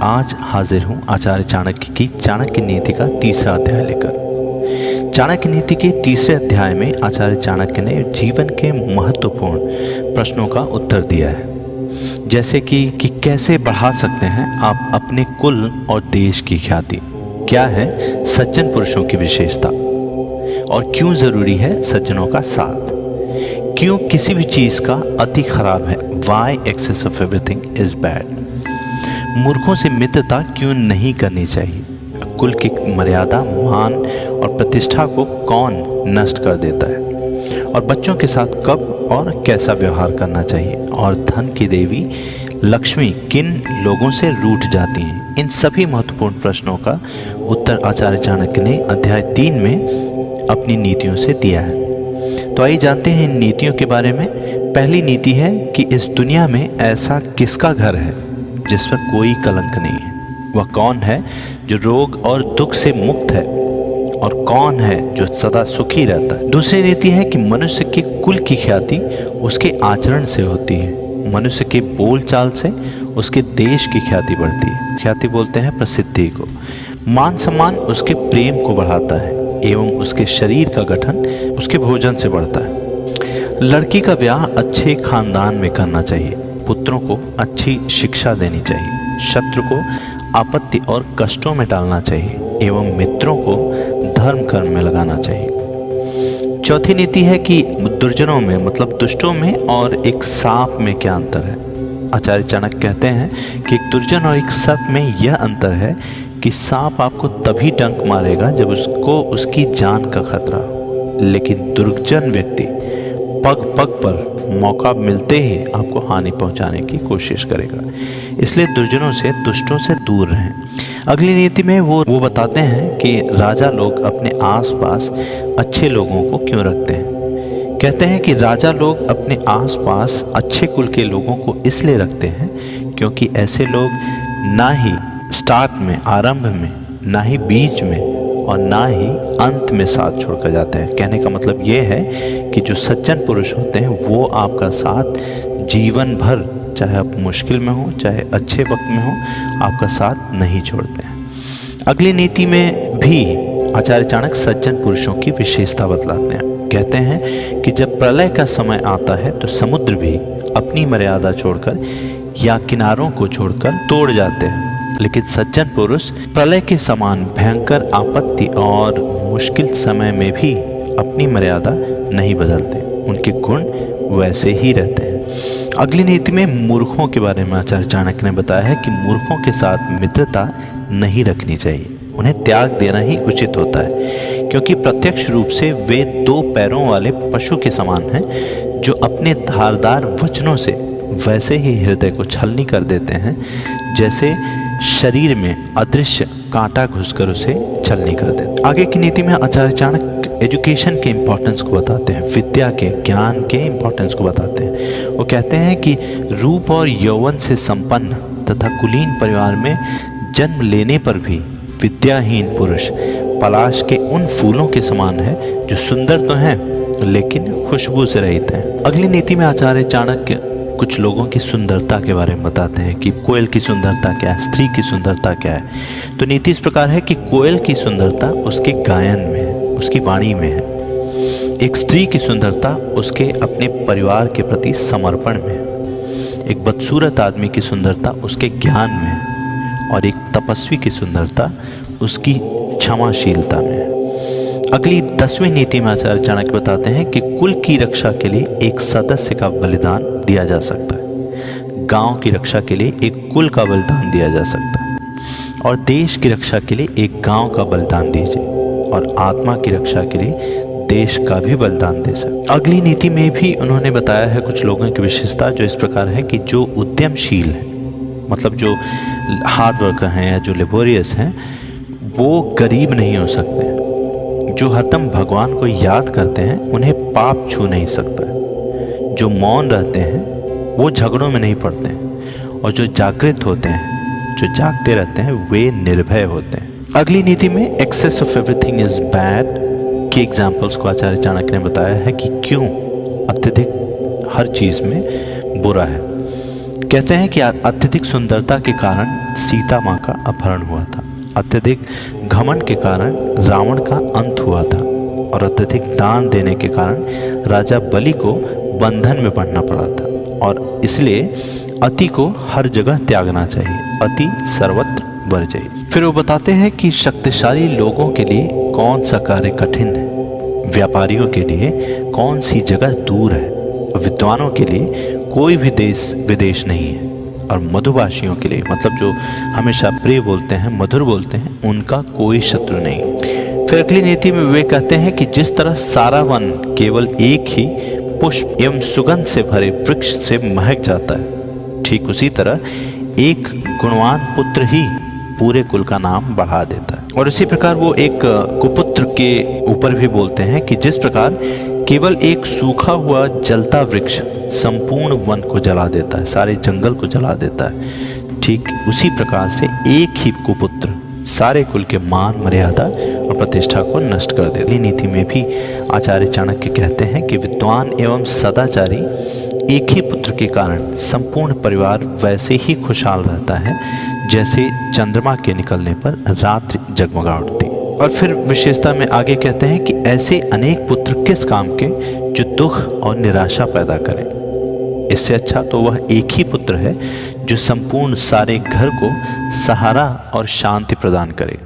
आज हाजिर हूँ आचार्य चाणक्य की चाणक्य नीति का तीसरा अध्याय लेकर। चाणक्य नीति के तीसरे अध्याय में आचार्य चाणक्य ने जीवन के महत्वपूर्ण प्रश्नों का उत्तर दिया है, जैसे कि कैसे बढ़ा सकते हैं आप अपने कुल और देश की ख्याति, क्या है सज्जन पुरुषों की विशेषता और क्यों जरूरी है सज्जनों का साथ, क्यों किसी भी चीज का अति खराब है, why excess of everything is bad, मूर्खों से मित्रता क्यों नहीं करनी चाहिए, कुल की मर्यादा, मान और प्रतिष्ठा को कौन नष्ट कर देता है, और बच्चों के साथ कब और कैसा व्यवहार करना चाहिए, और धन की देवी लक्ष्मी किन लोगों से रूठ जाती हैं। इन सभी महत्वपूर्ण प्रश्नों का उत्तर आचार्य चाणक्य ने अध्याय 3 में अपनी नीतियों से दिया है। तो आइए जानते हैं इन नीतियों के बारे में। पहली नीति है कि इस दुनिया में ऐसा किसका घर है जिस पर कोई कलंक नहीं है, वह कौन है जो रोग और दुख से मुक्त है, और कौन है जो सदा सुखी रहता है। दूसरी नीति है कि मनुष्य के कुल की ख्याति उसके आचरण से होती है, मनुष्य के बोल चाल से उसके देश की ख्याति बढ़ती है। ख्याति बोलते हैं प्रसिद्धि को। मान सम्मान उसके प्रेम को बढ़ाता है एवं उसके शरीर का गठन उसके भोजन से बढ़ता है। लड़की का ब्याह अच्छे खानदान में करना चाहिए, पुत्रों को अच्छी शिक्षा देनी चाहिए, शत्रु को आपत्ति और कष्टों में डालना चाहिए एवं मित्रों को धर्म कर्म में लगाना चाहिए। चौथी नीति है कि दुर्जनों में मतलब दुष्टों में और एक सांप में क्या अंतर है। आचार्य चाणक्य कहते हैं कि एक दुर्जन और एक सर्प में यह अंतर है कि सांप आपको तभी डंक मारेगा जब उसको उसकी जान का खतरा हो, लेकिन दुर्जन व्यक्ति पग पग पर मौका मिलते ही आपको हानि पहुंचाने की कोशिश करेगा। इसलिए दुर्जनों से, दुष्टों से दूर रहें। अगली नीति में वो बताते हैं कि राजा लोग अपने आसपास अच्छे लोगों को क्यों रखते हैं। कहते हैं कि राजा लोग अपने आसपास अच्छे कुल के लोगों को इसलिए रखते हैं क्योंकि ऐसे लोग ना ही स्टार्ट में, आरंभ में, ना ही बीच में और ना ही अंत में साथ छोड़कर जाते हैं। कहने का मतलब ये है कि जो सज्जन पुरुष होते हैं वो आपका साथ जीवन भर, चाहे आप मुश्किल में हो चाहे अच्छे वक्त में हो, आपका साथ नहीं छोड़ते हैं। अगली नीति में भी आचार्य चाणक्य सज्जन पुरुषों की विशेषता बतलाते हैं। कहते हैं कि जब प्रलय का समय आता है तो समुद्र भी अपनी मर्यादा छोड़कर या किनारों को छोड़कर तोड़ जाते हैं, लेकिन सज्जन पुरुष प्रलय के समान भयंकर आपत्ति और मुश्किल समय में भी अपनी मर्यादा नहीं बदलते, उनके गुण वैसे ही रहते हैं। अगली नीति में मूर्खों के बारे में आचार्य चाणक्य ने बताया है कि मूर्खों के साथ मित्रता नहीं रखनी चाहिए, उन्हें त्याग देना ही उचित होता है, क्योंकि प्रत्यक्ष रूप से वे 2 पैरों वाले पशु के समान हैं जो अपने धारदार वचनों से वैसे ही हृदय को छलनी कर देते हैं जैसे शरीर में अदृश्य कांटा घुसकर उसे छलनी कर देते। आगे की नीति में आचार्य चाणक्य एजुकेशन के इम्पोर्टेंस को बताते हैं, विद्या के, ज्ञान के इम्पोर्टेंस को बताते हैं। वो कहते हैं कि रूप और यौवन से संपन्न तथा कुलीन परिवार में जन्म लेने पर भी विद्याहीन पुरुष पलाश के उन फूलों के समान है जो सुंदर तो हैं लेकिन खुशबू से रहित हैं। अगली नीति में आचार्य चाणक्य कुछ लोगों की सुंदरता के बारे में बताते हैं कि कोयल की सुंदरता क्या है, स्त्री की सुंदरता क्या है। तो नीति इस प्रकार है कि कोयल की सुंदरता उसके गायन में है, उसकी वाणी में है। एक स्त्री की सुंदरता उसके अपने परिवार के प्रति समर्पण में है। एक बदसूरत आदमी की सुंदरता उसके ज्ञान में है, और एक तपस्वी की सुंदरता उसकी क्षमाशीलता में है। अगली 10वीं नीति में आचार्य चाणक्य बताते हैं कि कुल की रक्षा के लिए एक सदस्य का बलिदान दिया जा सकता है, गांव की रक्षा के लिए एक कुल का बलिदान दिया जा सकता है, और देश की रक्षा के लिए एक गांव का बलिदान दीजिए, और आत्मा की रक्षा के लिए देश का भी बलिदान दे सकते। अगली नीति में भी उन्होंने बताया है कुछ लोगों की विशेषता जो इस प्रकार है कि जो उद्यमशील है, मतलब जो हार्ड वर्कर हैं या जो लेबोरियस हैं, वो गरीब नहीं हो सकते। जो हरदम भगवान को याद करते हैं उन्हें पाप छू नहीं सकता है। जो मौन रहते हैं वो झगड़ों में नहीं पड़ते हैं, और जो जागृत होते हैं, जो जागते रहते हैं, वे निर्भय होते हैं। अगली नीति में excess of everything is bad की एग्जाम्पल्स को आचार्य चाणक्य ने बताया है कि क्यों अत्यधिक हर चीज़ में बुरा है। कहते हैं कि अत्यधिक सुंदरता के कारण सीता माँ का अपहरण हुआ था, अत्यधिक घमंड के कारण रावण का अंत हुआ था और अत्यधिक दान देने के कारण राजा बलि को बंधन में पड़ना पड़ा था। और इसलिए अति को हर जगह त्यागना चाहिए, अति सर्वत्र वर्जयेत्। फिर वो बताते हैं कि शक्तिशाली लोगों के लिए कौन सा कार्य कठिन है, व्यापारियों के लिए कौन सी जगह दूर है, विद्वानों के लिए कोई भी देश विदेश नहीं है, और मधुभाषियों के लिए, मतलब जो हमेशा प्रिय बोलते हैं, मधुर बोलते हैं, उनका कोई शत्रु नहीं। फिर अगली नीति में वे कहते हैं कि जिस तरह सारा वन केवल एक ही पुष्प एवं सुगंध से भरे वृक्ष से महक जाता है, ठीक उसी तरह एक गुणवान पुत्र ही पूरे कुल का नाम बढ़ा देता है। और इसी प्रकार वो एक कुपुत्र के ऊपर भी बोलते हैं कि जिस प्रकार केवल एक सूखा हुआ जलता वृक्ष संपूर्ण वन को जला देता है, सारे जंगल को जला देता है, ठीक उसी प्रकार से एक ही कुपुत्र सारे कुल के मान, मर्यादा और प्रतिष्ठा को नष्ट कर देती। नीति में भी आचार्य चाणक्य कहते हैं कि विद्वान एवं सदाचारी एक ही पुत्र के कारण संपूर्ण परिवार वैसे ही खुशहाल रहता है जैसे चंद्रमा के निकलने पर रात्रि जगमगा उठती। और फिर विशेषता में आगे कहते हैं कि ऐसे अनेक पुत्र किस काम के जो दुख और निराशा पैदा करें, इससे अच्छा तो वह एक ही पुत्र है जो संपूर्ण सारे घर को सहारा और शांति प्रदान करे।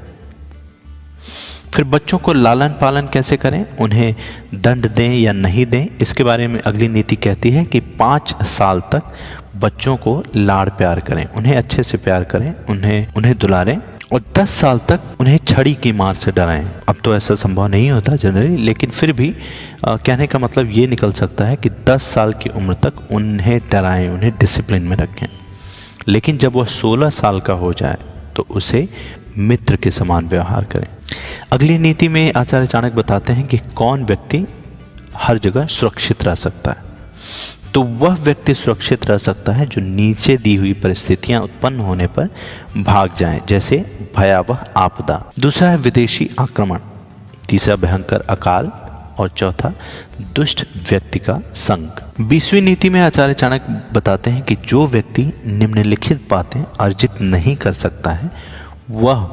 फिर बच्चों को लालन पालन कैसे करें, उन्हें दंड दें या नहीं दें, इसके बारे में अगली नीति कहती है कि 5 साल तक बच्चों को लाड़ प्यार करें, उन्हें अच्छे से प्यार करें, उन्हें दुलारें, और 10 साल तक उन्हें छड़ी की मार से डराएं। अब तो ऐसा संभव नहीं होता जनरली, लेकिन फिर भी कहने का मतलब ये निकल सकता है कि 10 साल की उम्र तक उन्हें डराएं, उन्हें डिसिप्लिन में रखें। लेकिन जब वह 16 साल का हो जाए तो उसे मित्र के समान व्यवहार करें। अगली नीति में आचार्य चाणक्य बताते हैं कि कौन व्यक्ति हर जगह सुरक्षित रह सकता है। तो वह व्यक्ति सुरक्षित रह सकता है जो नीचे दी हुई परिस्थितियां उत्पन्न होने पर भाग जाएं, जैसे भयावह आपदा। दूसरा है विदेशी आक्रमण, तीसरा भयंकर अकाल, और चौथा दुष्ट व्यक्ति का संग। 20वीं नीति में आचार्य चाणक्य बताते हैं कि जो व्यक्ति निम्नलिखित बातें अर्जित नहीं कर सकता है वह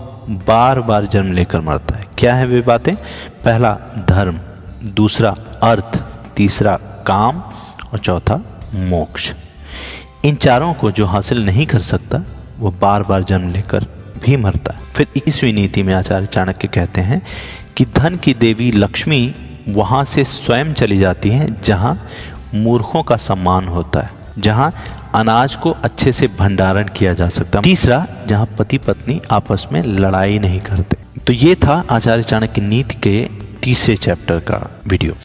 बार बार जन्म लेकर मरता है। क्या है वे बातें? पहला धर्म, दूसरा अर्थ, तीसरा काम और चौथा मोक्ष। इन चारों को जो हासिल नहीं कर सकता वो बार बार जन्म लेकर भी मरता है। फिर 21वीं नीति में आचार्य चाणक्य कहते हैं कि धन की देवी लक्ष्मी वहाँ से स्वयं चली जाती हैं जहाँ मूर्खों का सम्मान होता है, जहाँ अनाज को अच्छे से भंडारण किया जा सकता है। तीसरा, जहाँ पति पत्नी आपस में लड़ाई नहीं करते। तो ये था आचार्य चाणक्य नीति के तीसरे चैप्टर का वीडियो।